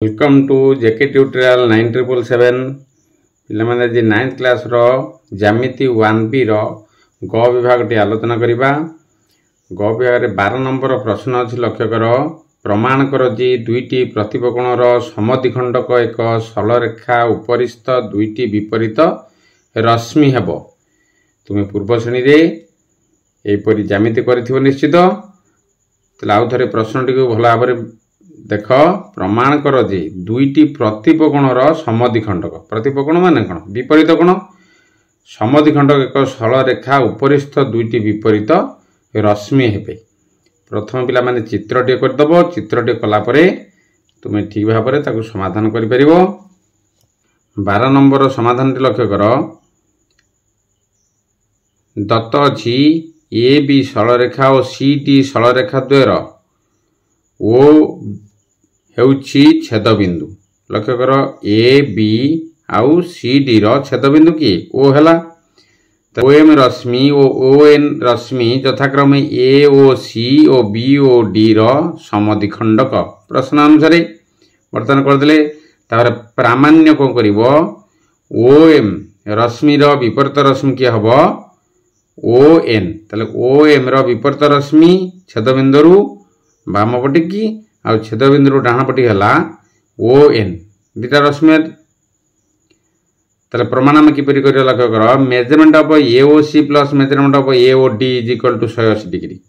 Welcome to JK tutorial 9777 पिलामाने जी 9th class रो ज्यामिति 1B रो ग विभाग टी आलोचना करिबा। ग विभाग रे 12 नंबर प्रश्न अछि। लक्ष्य करो, प्रमाण करो जी दुईटी प्रतिपकोण रो समद्विखंडक एक सरल रेखा उपरिस्थ दुईटी विपरीत रश्मि हेबो। तुमे पूर्व श्रेणी रे एपरि ज्यामिति करिथिबो निश्चित। तले आउ थरे प्रश्नटी को भला भाबरे देख। प्रमाण कर जे दुईटी प्रतिपकोणर समद्विखंडक, प्रतिपकोण माने कौन? विपरीत कोण। समद्विखंडक एक सरल रेखा उपरिस्थ दुईटी विपरीत रश्मि हेबे। प्रथम पिला माने चित्रटी करदबो। चित्रटी कला परे तुमे ठीक भाव में ताकू समाधान करि परिबो। 12 नंबर समाधान लक्ष्य कर। दत्त अछि ए बी सरल रेखा और सी डी सरल रेखा द्वयर ओ हेउछि छेदबिंदु। लक्ष्य कर, ए बी आउ सी डी रो छेदबिंदु की ओ हैला। तो ओ एम रश्मि और ओ एन रश्मि यथाक्रमे ए ओ सी और बी ओ डी रो समद्विखंडक। प्रश्न अनुसार वर्तन करदेले तापर प्रामाण्य को करिवो। ओ एम रश्मि रो विपरीत रश्मि की हबो ओ एन। तले ओ एम रो विपरीत रश्मि छेदबिंदु बाम पटे की आउ छेदबिंदु डाण पटी हला ओ एन। दुटा रश्मि तले प्रमाण में किपरि करियो। लक्ष्य कर, measurement of A O C plus measurement of A O D is equal to 180 degree.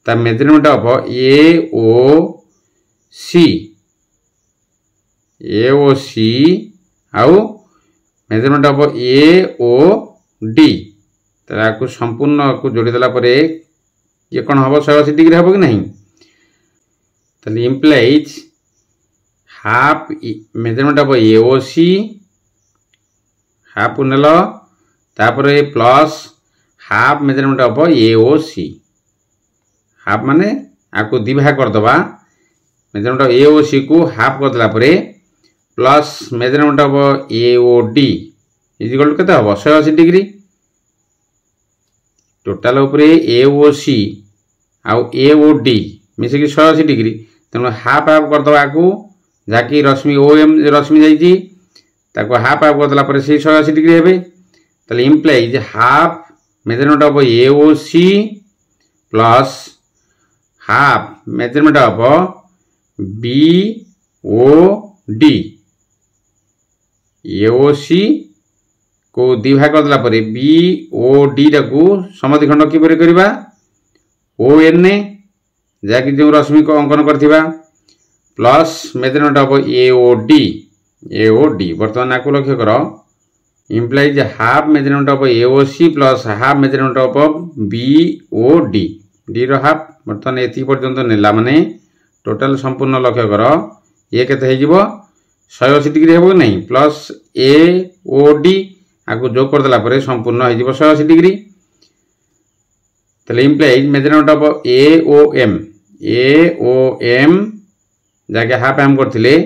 ता measurement of A O C आउ measurement of A O D तारा को संपूर्ण को जोड़ी देला परे ये कोन हबो 180 डिग्री हबो कि नहीं। तले implies half measurement of A O C half नेलो तापरे plus half measurement of A O C. Half माने आको दिभाग कर दबा। Measurement of A O C को हाफ कर देला परे plus measurement of A O D is equal to केते हबो 180 डिग्री। टोटल ऊपर ए ओ सी आउ ए ओ डी मिसे कि 180 डिग्री। तेणु हाफ हाफ कर दबा को जाकी रश्मि ओ एम रश्मि जाईची ताको हाफ हाफ कर दला परे से 180 डिग्री हेबे। तले implies half measurement of A O C plus half measurement of B O D. A O C को दिभाग कर दला परे बी ओ डी को समद्विखंड किपरि करिबा ओ एन ने जाकी जो रश्मि को अंकन करथिबा plus measurement of A O D. वर्तमान आको लक्ष्य कर, implies half measurement of A O C plus half measurement of B O D. D रो हाफ वर्तमान एति पर्यंत नेला माने टोटल संपूर्ण लक्ष्य कर ये केते हे जिवो 180 डिग्री हेबो नहीं। प्लस ए ओ डी आको जोग कर देला परे संपूर्ण हे जिवो 180 डिग्री। तले implies measurement of A O M जाके हाफ एम करथिले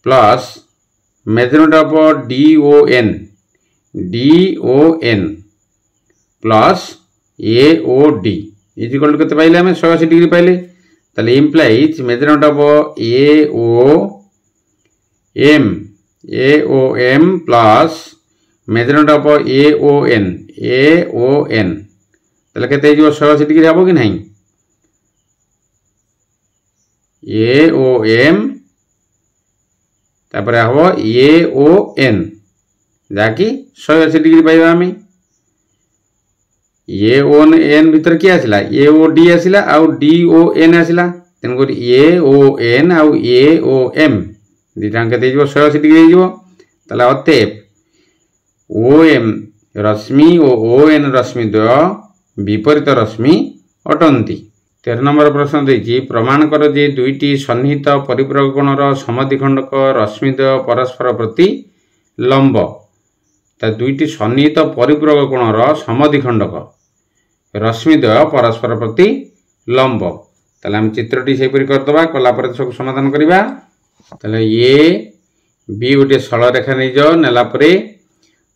plus measurement of D O N plus A O D is equal to केते पाइले हमें 180 डिग्री पाइले। तले implies measurement of A O M plus measurement of A O N तले केते जो 180 डिग्री हबो कि नहीं। ए ओ एम तापर हबो ए ओ एन जाकी 180 डिग्री पाइबा हमें। ए ओ एन भीतर की आसिला ए ओ डी आसिला आउ डी ओ एन आसिला। तेन कर ए ओ एन आउ ए ओ एम दिटा केते जो 180 डिग्री जो। तला अतएव ओ एम रश्मि और ओ एन रश्मि द्वय विपरीत रश्मि अटंती। 13 नंबर प्रश्न देखिए, प्रमाण कर जे दुईटी सन्निहित परिपूरक कोणर समद्विखंडक रश्मिद्वय परस्पर प्रति लंब। ता दुईटी सन्निहित परिपूरक कोणर समद्विखंडक रश्मिद्वय परस्पर प्रति लंब। ताले हम चित्रटी से परि कर दबा। कला परे सब समाधान करिबा। ताले ए बी गोटे सरल रेखा नै जो नेला परे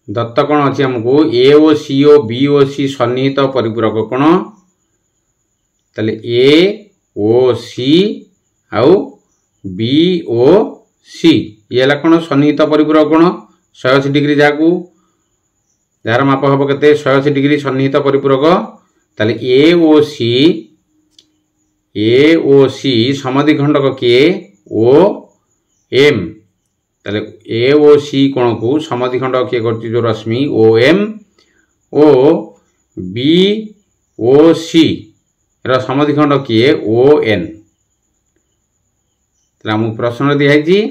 दत्त कोण अछि हमको ए ओ सी ओ बी ओ सी सन्निहित परिपूरक कोण। ताले ए ओ सी आउ बी ओ सी ये है कौन सन्निहित परिपूरक कोण 180 डिग्री जार माप हम के 180 डिग्री सन्निहित परिपूरक ताले ए ओ सी समद्विखंडक किए ओ एम ताले ए ओ सी कोण को समद्विखंडक किए कर जो रश्मि O M O B O सी र समद्विखंडक किए ओ एन आमको प्रश्न दिखाई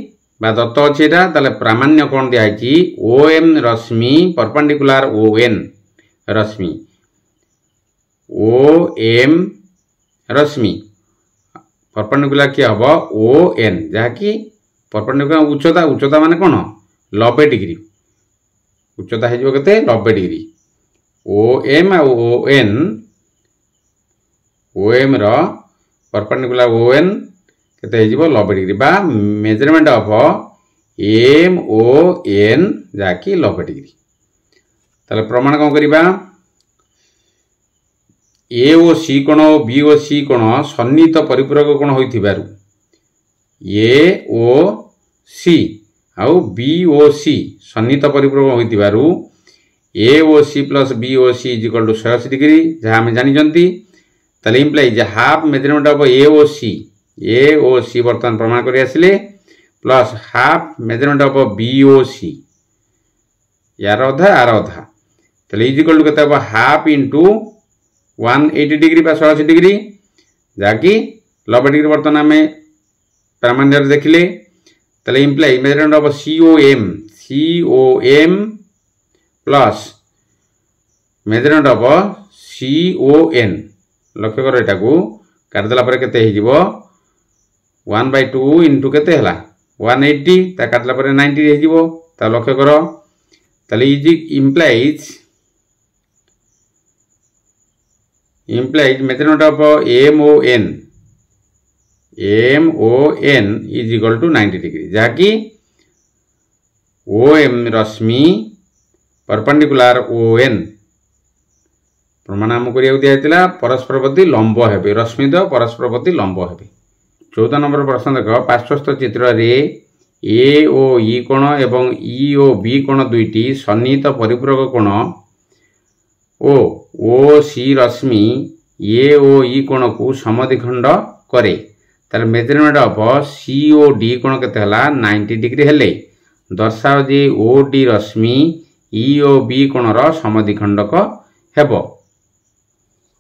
दत्त अच्छे यहाँ प्रामाण्य कौन दिखाई ओ एम रश्मि परपेंडिकुलर ओ एन रश्मि ओ एम रश्मि परपेंडिकुलर किए हम ओ एन जहाँकि परपेंडिकुलर उच्चता माने कौन 90 डिग्री उच्चता हो 90 डिग्री ओ एम आ ओ एम रो परपेंडिकुलर ओ एन केते 90 डिग्री बा measurement of M O N जाकि 90 डिग्री ताले प्रमाण कौन करिबा ए ओ सी कोण और बी ओ सी कोण सन्निहित परिपूरक कोण होइथिबारु ए ओ सी आउ बी ओ सी सन्निहित परिपूरक होइथिबारु A O C plus B O C is equal to 180 degree जहाँ आम जानी ताले implies half measurement of A O C बर्तमान प्रमाण कर आसिले plus half measurement of B O C यार अधा यार अधा तो इज इक्वल टू के हाफ इंटू 180 डिग्री 180 डिग्री जहाँकि 90 डिग्री बर्तमान आम प्रामाण्य देखिले ताले imply measurement of C O M plus measurement of C O N लक्ष्य कर एटा को काटिदेला पर केते हिजिबो 1/2 इंटू केते हला 180 ता काटला पर 90 हिजिबो ता लक्ष्य करो ताले is implies measurement of M O N is equal to 90 degree जहाँकि ओ एम रश्मि परपेंडिकुलर ओ एन प्रमाण आमको दिया परस्पर प्रति लंब हे रश्मि द्वय परस्पर प्रति लंब हे 14 नंबर प्रश्न देख पार्श्वस्थ चित्र रे ए ओ ई कोण एवं ई ओ बी कोण दुईटी सन्निहित परिपूरक कोण ओ सी रश्मि ए ओ ई कोण को समद्विखंड करे तार measurement of C O D कोण केते हला 90 डिग्री हेले दर्शाओ जे ओ डी रश्मि ई ओ बी कोण रो समद्विखंडक हेबो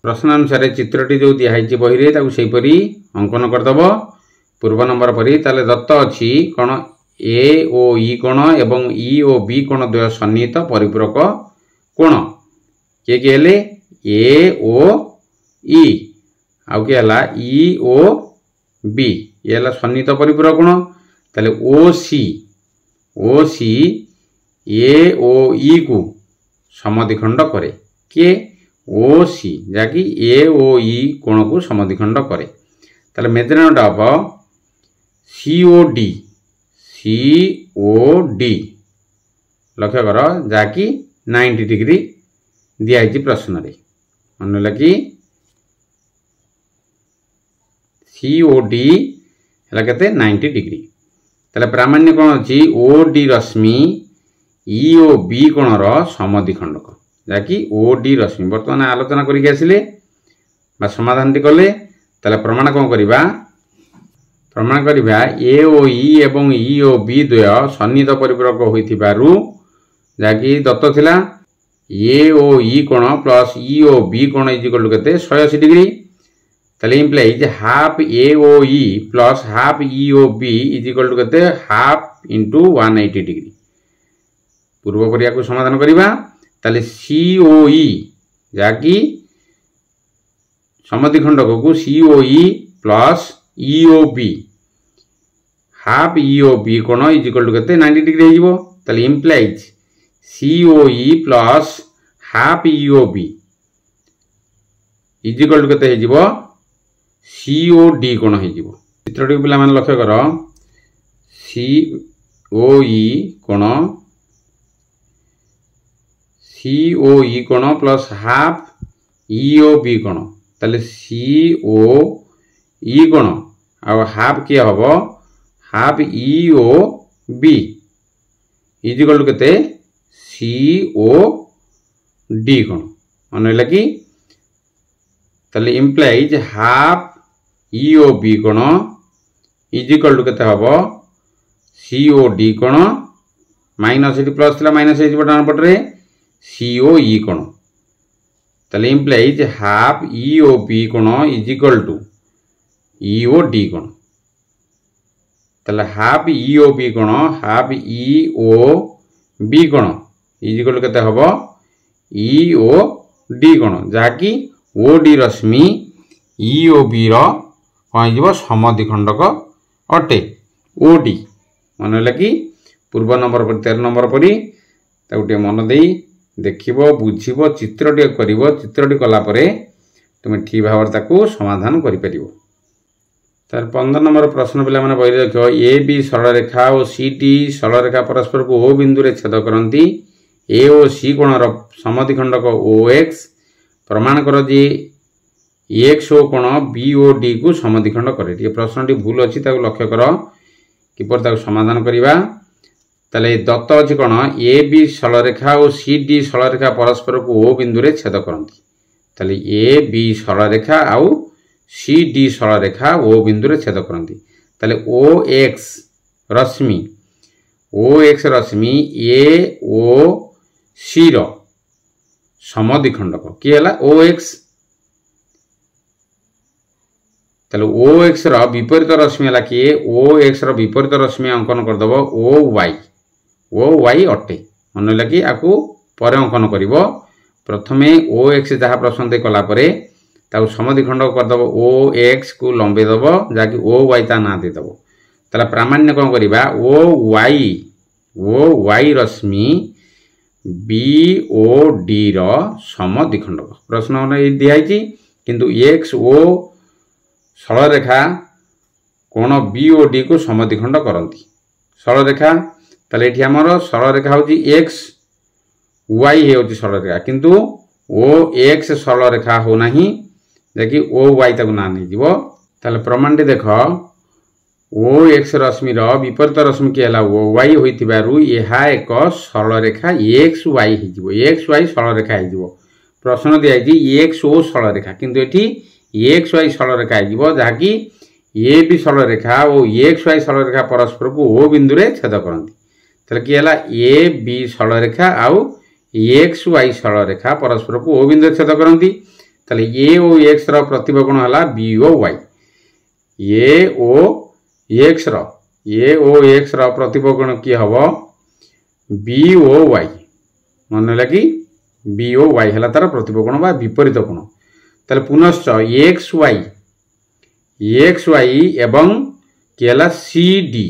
प्रश्न अनुसार चित्रटी जो दिखाई बही रे ताकू सेहीपरि अंकन करदेव पूर्व नंबर परी ताले दत्त अच्छी कौन ए ओ ई कोण एवं ई ओ बी कोण द्वय सन्निहित परिपूरक कोण किए किए हेले ए ओ ई आउ किए हला ई ओ बी ये हला सन्निहित परिपूरक कोण ताले ओ सी ए ओ ई को समद्विखंड करे किए ओ सी जहाँकि ए ओ ई कोण को समद्विखंड करे ताले measurement of C O D लक्ष्य कर जहाँकि 90 डिग्री दिखाई प्रश्न रे मन लगी सी ओ डी है केते 90 डिग्री ताले प्रामाण्य कौन अच्छी ओ डी रश्मि ई ओ बी कोण रो समद्विखंडक जहाँकि ओ डी रश्मि बर्तमान आलोचना करके आसिले बा समाधान कले ताले प्रमाण कौन करिबा प्रमाण करिबा ए ओ ई एवं ई ओ बी द्वय सन्निहित परिपूरक होइथिबारु जहाँकि दत्त थिला ए ओ ई कोण प्लस ई ओ बी कोण इज इक्वल टू केते 180 डिग्री ताले implies half A O E plus half E O B is equal to केते हाफ इंटू 180 डिग्री पूर्व क्रिया को समाधान करिबा ताले सी ओ ई जहाँकि समद्विखंडक को C O E plus E O B half E O B कोण इज इक्वल टू केते 90 डिग्री हो ताले implies C O E plus half E O B is equal to केते हो सी ओ डी कोण हो चित्रटी पिला माने लक्ष्य कर सी ओ ई कोण सी ओ ई कोण plus half E O B कोण ताले सी ओ ई कोण आ हाफ किए हम half E O B is equal to केते सीओ डी कोण मन होला कि ताले इंप्लाइज हाफ ईओ बी कोण इज इक्वल टू केते हबो सीओ डी कोण माइनस इट प्लस थिला माइनस ए डान पटरे सीओ ई कोण ताले इंप्लाइज हाफ ईओ बी कोण is equal to E O D कोण ताले हाफ ईओ बी कोण हाफ ईओ बी कोण इज इक्वल टू केते हबो ईओ डी कोण जाकी ओ डी रश्मि ईओ बी रो कोन जीवो समद्विखंडक अटे ओ डी मन होला कि पूर्व नंबर पर 13 नंबर परी ताउटे मन देई देखिबो बुझिबो चित्रटी करिवो चित्रटी कला परे तुम ठीक भाव ताकू समाधान करि परिबो। तार 15 नंबर प्रश्न पिला माने बहि देखो ए बी सरल रेखा और सी डी सरल रेखा परस्पर को ओ बिंदु रे छेद करंती ए और सी कोण रो समद्विखंडक ओ एक्स प्रमाण करो जे एक्स ओ कोण बी ओ डी को समद्विखंड करे। ये प्रश्नटी भूल अछि ताकू लक्ष्य करो किपर ताकू समाधान करिबा। ताले दत्त अछि कोण ए बी सरल रेखा और सी डी सरल रेखा परस्पर को ओ बिंदु रे छेद करंती ताले ए बी सरल रेखा आउ सी डी सरल रेखा ओ बिंदु रे छेद करंती ताले ओ एक्स रश्मि ए ओ सी रो समद्विखंडक कि हला ओ एक्स ताले ओ एक्स रो विपरीत रश्मि हला कि ओ एक्स रो विपरीत रश्मि अंकन कर दबो ओ वाई अटे मन होला कि आकू परे अंकन करिवो प्रथमे ओ एक्स जहा प्रश्न दे कला परे ताऊ समद्विखंडक कर दबो ओ एक्स को लंबे दबो जाकि ओ वाई ता ना दे दबो ताला प्रामाण्य कोन करिबा ओ वाई रश्मि बी ओ डी रो समद्विखंडक प्रश्न ने दिया छि किंतु एक्स ओ सरल रेखा कोण बी ओ डी को समद्विखंड करंती सरल रेखा ताले एठी हमर सरल रेखा होची एक्स वाई हे होची सरल रेखा किंतु ओ एक्स सरल रेखा हो नाही जेकि ओ वाई तक ना नहीं जीवो ताले प्रमाण देखो ओ एक्स रश्मि रो विपरीत रश्मि के हला ओ वाई होइतिबारु एहा एक सरल रेखा एक्स वाई हि जीवो एक्स वाई सरल रेखा हि जीवो प्रश्न दिया छि एक्स ओ सरल रेखा किंतु एठी एक्स वाई सरल रेखा हि जीवो जाकि ए बी सरल रेखा और एक्स वाई सरल रेखा परस्पर को ओ बिंदु रे छेद करंती ताले कि हला ए बी सरल रेखा आउ एक्स वाई सरल रेखा परस्पर को ओ बिंदु रे छेद करंती ताले ए ओ एक्स रो प्रतिबकोण हला बी ओ वाई ए ओ एक्स रो प्रतिबकोण की हबो बी ओ वाई मन होला कि बी ओ वाई हला तार प्रतिबकोण बा विपरीत कोण ताले पुनश्च एक्स वाई एवं की हला सी डी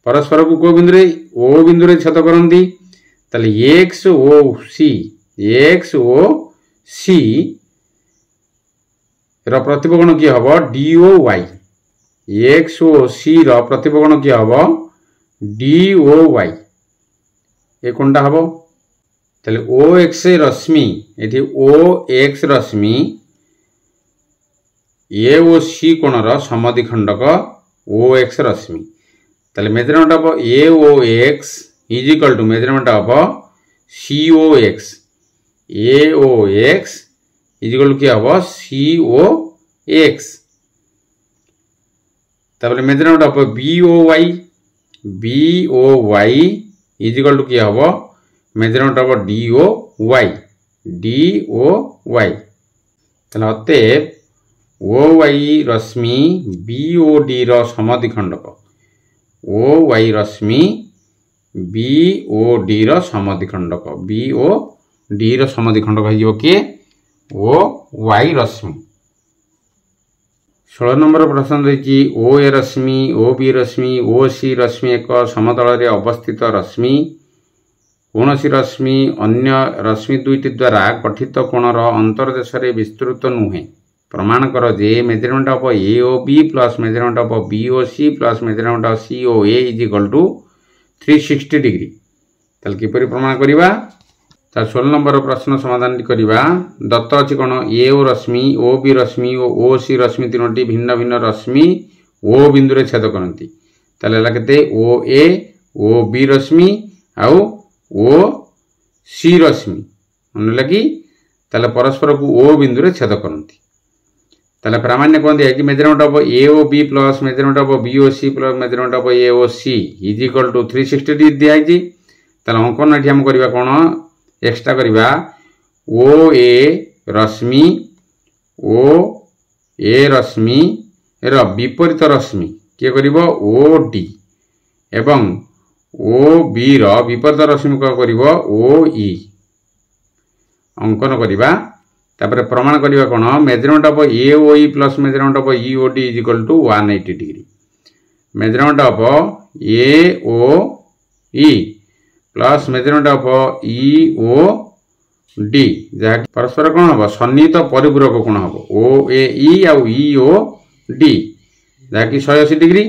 परस्पर को को बिंदु रे छेद करंती ताले एक्स ओ सी रो प्रतिबकोण की हबो डी ओ वाई एक्स ओ सी रो प्रतिबकोण की हबो डी ओ वाई ए कोनटा हबो ताले ओ एक्स रश्मि एठी ओ एक्स रश्मि ए ओ सी कोण रो समद्विखंडक ओ एक्स रश्मि ताले मेजरमेंट हबो A O X is equal to measurement हबो C O X A O X is equal to की हबो सी ओ एक्स तापर मेजरमेंट हबो B O Y is equal to की हबो मेजरमेंट हबो डी ओ वाई ताले अतएव ओ वाई रश्मि बी ओ डी रो समद्विखंडक ओ वाई रश्मि बी ओ डी रो समद्विखंडक बी ओ डी रो समद्विखंडक हो कि ओ वाई रश्मि। 16 नंबर प्रश्न रही ओ ए रश्मि ओ बी रश्मि ओ सी रश्मि एक समतल रे अवस्थित रश्मि कौन सी रश्मि अन्य रश्मि दुईटी द्वारा गठित कोणर अंतर्देश रे विस्तृत नुहे प्रमाण कर जे measurement of A O B plus measurement of B O C plus measurement of C O A is equal to 360 degree ताल किपरि प्रमाण करिबा 16 नंबर प्रश्न समाधान करिबा दत्त अछि कोन ए ओ रश्मि ओ बी रश्मि ओ सी रश्मि तीनोटी भिन्न भिन्न रश्मि ओ बिंदु रे छेद करंती ताले केते ओ ए ओ बी रश्मि आउ ओ सी रश्मि मन लगी ताले परस्पर को ओ बिंदु रे छेद करंती ताले प्रामाण्य कोन दिया कि measurement of A O B plus measurement of B O C plus measurement of A O C is equal to 360 degree दिया जी ताले अंकन एठी हम करबा कोन एक्स्ट्रा करबा ओ ए रश्मि रो विपरीत रश्मि के करिवो ओ डी एवं ओ बी रो विपरीत रश्मि को करिवो ओ ई अंकन करबा तापर प्रमाण करबा कोन measurement of A O E plus measurement of E O D is equal to 180 degree measurement of A O E plus measurement of E O D जहाँ परस्पर कौन हम सन्निहित परिपूरक कोण हम ओ ए ई आउ ई ओ डी जहाँकि 180 डिग्री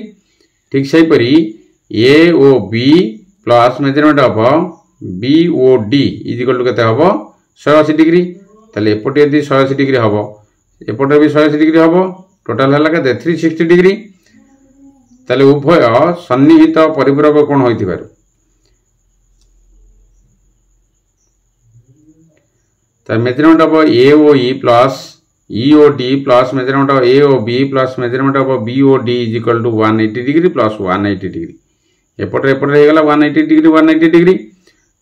ठीक से परी A O B plus measurement of B O D is equal to केते हबो 180 डिग्री ताले एपटे यदि 180 डिग्री हबो एपटे भी 180 डिग्री हबो टोटल हला केते 360 डिग्री ताले उभय सन्निहित परिपूरक कोण होइथिबारु measurement of A O E plus E O D plus measurement of A O B plus measurement of B O D is equal to 180 degree plus 180 degree एपटे एपटे हो गला 180 डिग्री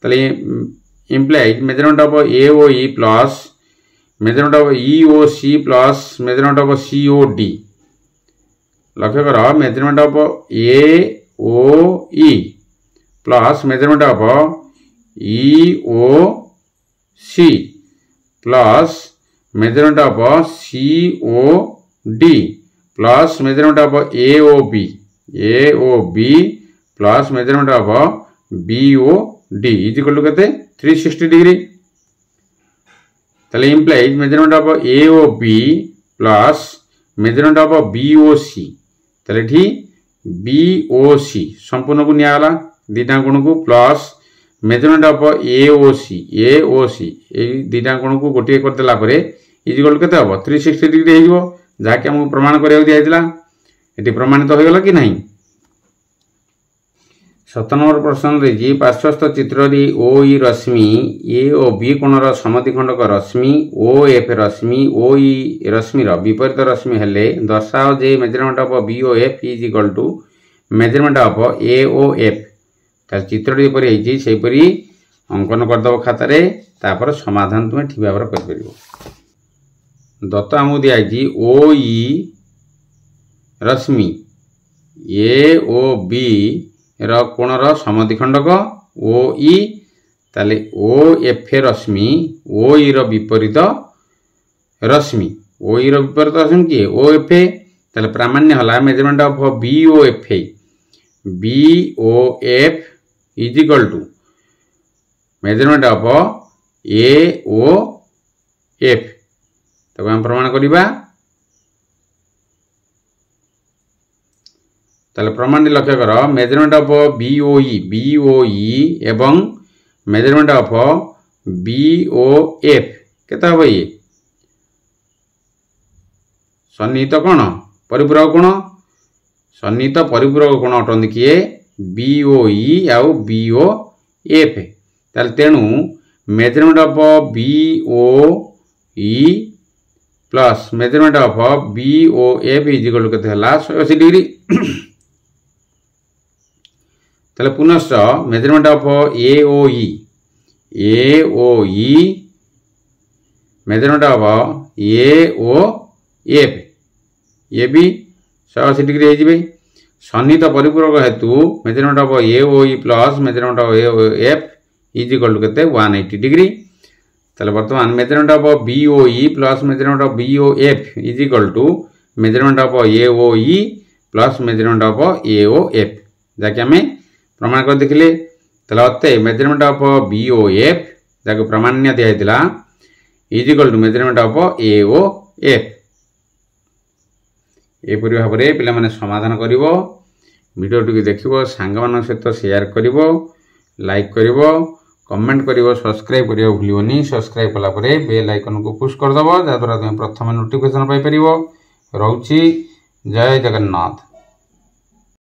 ताले implies measurement of A O E plus measurement of E O C plus measurement of C O D लक्ष्य कर measurement of A O E plus measurement of E O C plus measurement of C O D plus measurement of A O B plus measurement of B O D is equal to केते 360 degree ताले implies measurement of A O B plus measurement of B O C ताले ठी B O सी संपूर्ण को नियाला दीटा गुण को plus measurement of A O सी ए दीटा गुण को गोटे कर देला परे इज इक्वल केते हबो 360 डिग्री हेइबो जाके हम प्रमाण करिया दिया दिला एटी प्रमाणित हो गेला कि नहीं 7 नंबर प्रश्न रे पार्श्वस्थ चित्र री ओ ई रश्मि ए ओ बी कोणर समद्विखंडक रश्मि ओ एफ रश्मि ओ ई रश्मि रो विपरीत रश्मि हेले दर्शाओ जे measurement of B O F is equal to measurement of A O F तार चित्रटी परि हेछि सेहि परि अंकन कर दबो खाता रे तापर समाधान तुमे ठीक भाबरे कर परिबो दत्त आमु दिया हेछि ओ ई रश्मि ए ओ बी रो कोणर समद्विखंडक ओ ई ताले ओ एफ रश्मि ओ ई रो विपरीत रश्मि ओ ई रो विपरीत रश्मि के ओ एफ ताले प्रामाण्य हला measurement of B O F is equal to measurement of A O F तब हम प्रमाण करिबा ताले प्रमाण लक्ष्य कर measurement of B O E एवं measurement of B O F केता हो ये सन्निहित कोण परिपूरक कोण सन्निहित परिपूरक कोण अटंती किए बी ओ ई आउ बी ओ एफ ताले तेणु measurement of B O E plus measurement of B O F is equal to केते हला 180 डिग्री ताले पुनश्च measurement of A O E measurement of A O F ये भी 180 डिग्री हो जिवे सन्निहित परिपूरक हेतु measurement of A O E plus measurement of A O F is equal to केते 180 डिग्री ताले वर्तमान measurement of B O E plus measurement of B O F is equal to measurement of A O E plus measurement of A O F जाके हमें प्रमाण कर देखिले ताले अते measurement of B O F जाके प्रमाण्य दिया हेतिला is equal to measurement of A O F एपरि भाव में पिला माने समाधान करिवो वीडियो टी देखिवो सांग मान सहित शेयर करिवो लाइक करिवो कमेंट करिवो सब्सक्राइब करिवो भूलियोनी सब्सक्राइब कला परे बेल आइकन को पुश कर दबो जा द्वारा तुम प्रथम नोटिफिकेशन पाई परिवो रहउची जय जगन्नाथ।